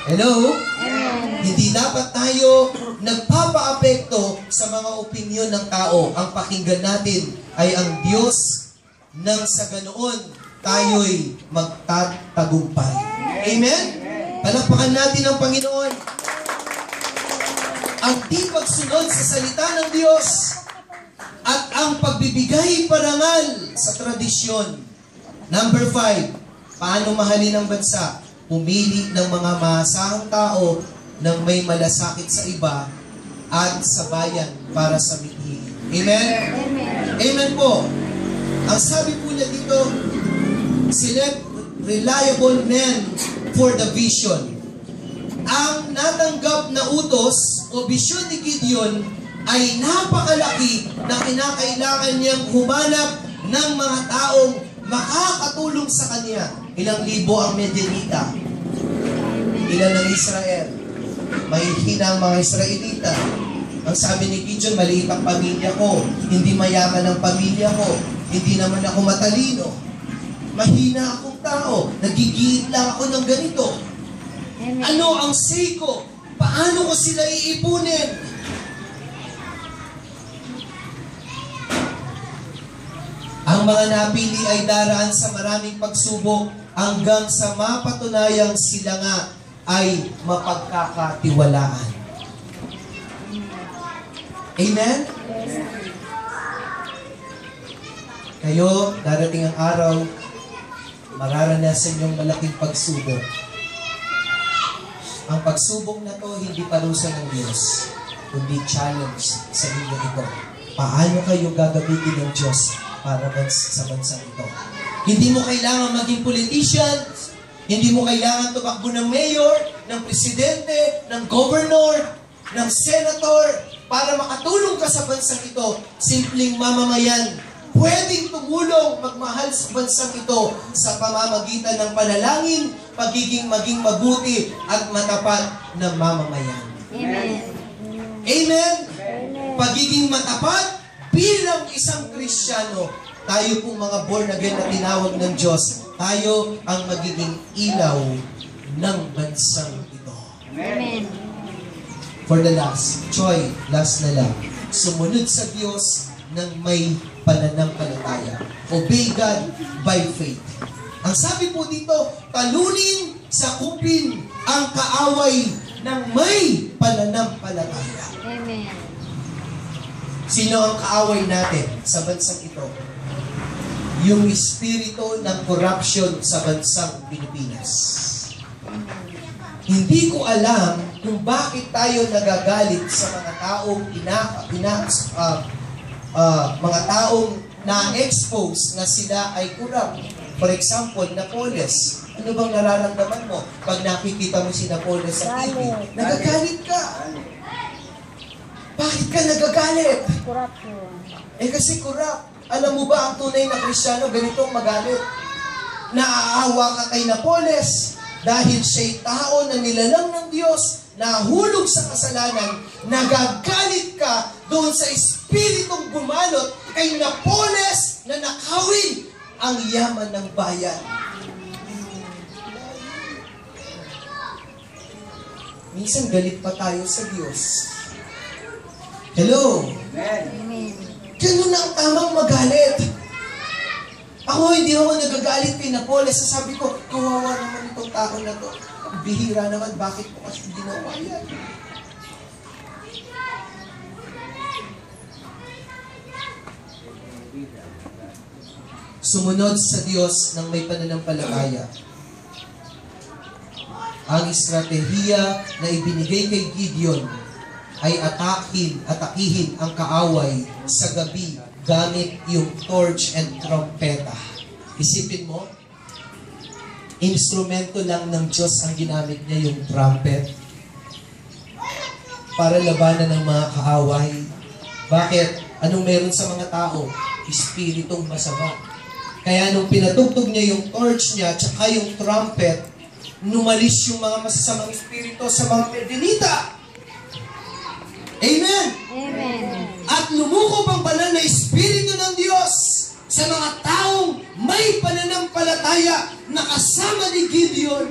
Hello? Amen. Hindi dapat tayo nagpapa-apekto sa mga opinyon ng tao. Ang pakinggan natin ay ang Diyos nang sa ganoon tayo'y magtatagumpay. Amen? Palakpakan natin ang Panginoon. Ang di pagsunod sa salita ng Diyos at ang pagbibigay parangal sa tradisyon. Number 5, paano mahalin ang bansa? Pumili ng mga maasahang tao ng may malasakit sa iba at sa bayan para sa mithi. Amen? Amen. Amen po. Ang sabi po niya dito, select reliable men for the vision. Ang natanggap na utos o bisyon ni Gideon ay napakalaki na kinakailangan niyang humanap ng mga taong makakatulong sa kanya. Ilang libo ang Medianita? Ilan ang Israel? Mahihina ang mga Israelita. Ang sabi ni Gideon, maliit ang pamilya ko, hindi mayaman ang pamilya ko, hindi naman ako matalino. Mahina akong tao, nagigiit lang ako ng ganito. Amen. Ano ang say ko? Paano ko sila iipunin? Ang mga napili ay daraan sa maraming pagsubok hanggang sa mapatunayang sila nga ay mapagkakatiwalaan. Amen? Kayo, darating ang araw, mararanasan yung malaking pagsubok. Ang pagsubok na to, hindi parusa ng Diyos, kundi challenge sa inyo ito. Paano kayo gagamitin ng Diyos para sa bansang ito? Hindi mo kailangan maging politician, hindi mo kailangan tumakbo ng mayor, ng presidente, ng governor, ng senator, para makatulong ka sa bansang ito. Simpleng mamamayan, pwedeng tumulong magmahal sa bansang ito sa pamamagitan ng panalangin, maging mabuti at matapat na mamamayan. Amen. Amen? Pagiging matapat bilang isang Kristiyano, tayo pong mga born again na tinawag ng Diyos, tayo ang magiging ilaw ng bansang ito. Amen. For the last, Choy, last na lang, sumunod sa Diyos ng may pananampalataya. Obey God by faith. Ang sabi po dito, talunin, sakupin ang kaaway ng may pananampalataya. Amen. Sino ang kaaway natin sa bansang ito? Yung espiritu ng corruption sa bansang Pilipinas. Hindi ko alam kung bakit tayo nagagalit sa mga taong mga taong na-expose na sila ay corrupt. For example, Napoles. Ano bang nararamdaman mo pag nakikita mo si Napoles sa TV? Nagagalit ka. Bakit ka nagagalit? Corruption. Kasi corrupt. Alam mo ba ang tunay na Kristiyano ganitong magalit? Naaawa ka kay Napoles dahil siya'y tao na nilalang ng Diyos, nahulog sa kasalanan, nagagalit ka doon sa espiritong bumalot kay Napoles na nakawin ang yaman ng bayan. Minsan galit pa tayo sa Diyos. Hello? Amen. Ganun na ang tamang magalit. Ako, hindi ako nagagalit kay Napoles. Sabi ko, kawawa naman itong tao na to. Bihira naman, bakit po kasi ginawa yan? Sumunod sa Diyos ng may pananampalataya. Ang estratehiya na ibinigay kay Gideon ay atakihin ang kaaway sa gabi gamit yung torch and trompeta. Isipin mo, instrumento lang ng Diyos ang ginamit niya, yung trumpet, para labanan ng mga kaaway. Bakit? Anong meron sa mga tao? Espiritong masama. Kaya nung pinatugtog niya yung torch niya, tsaka yung trumpet, numalis yung mga masasamang espiritu sa mga Medianita. Amen! Amen. At lumukob ang banal na espiritu ng Diyos sa mga taong may pananampalataya na kasama ni Gideon.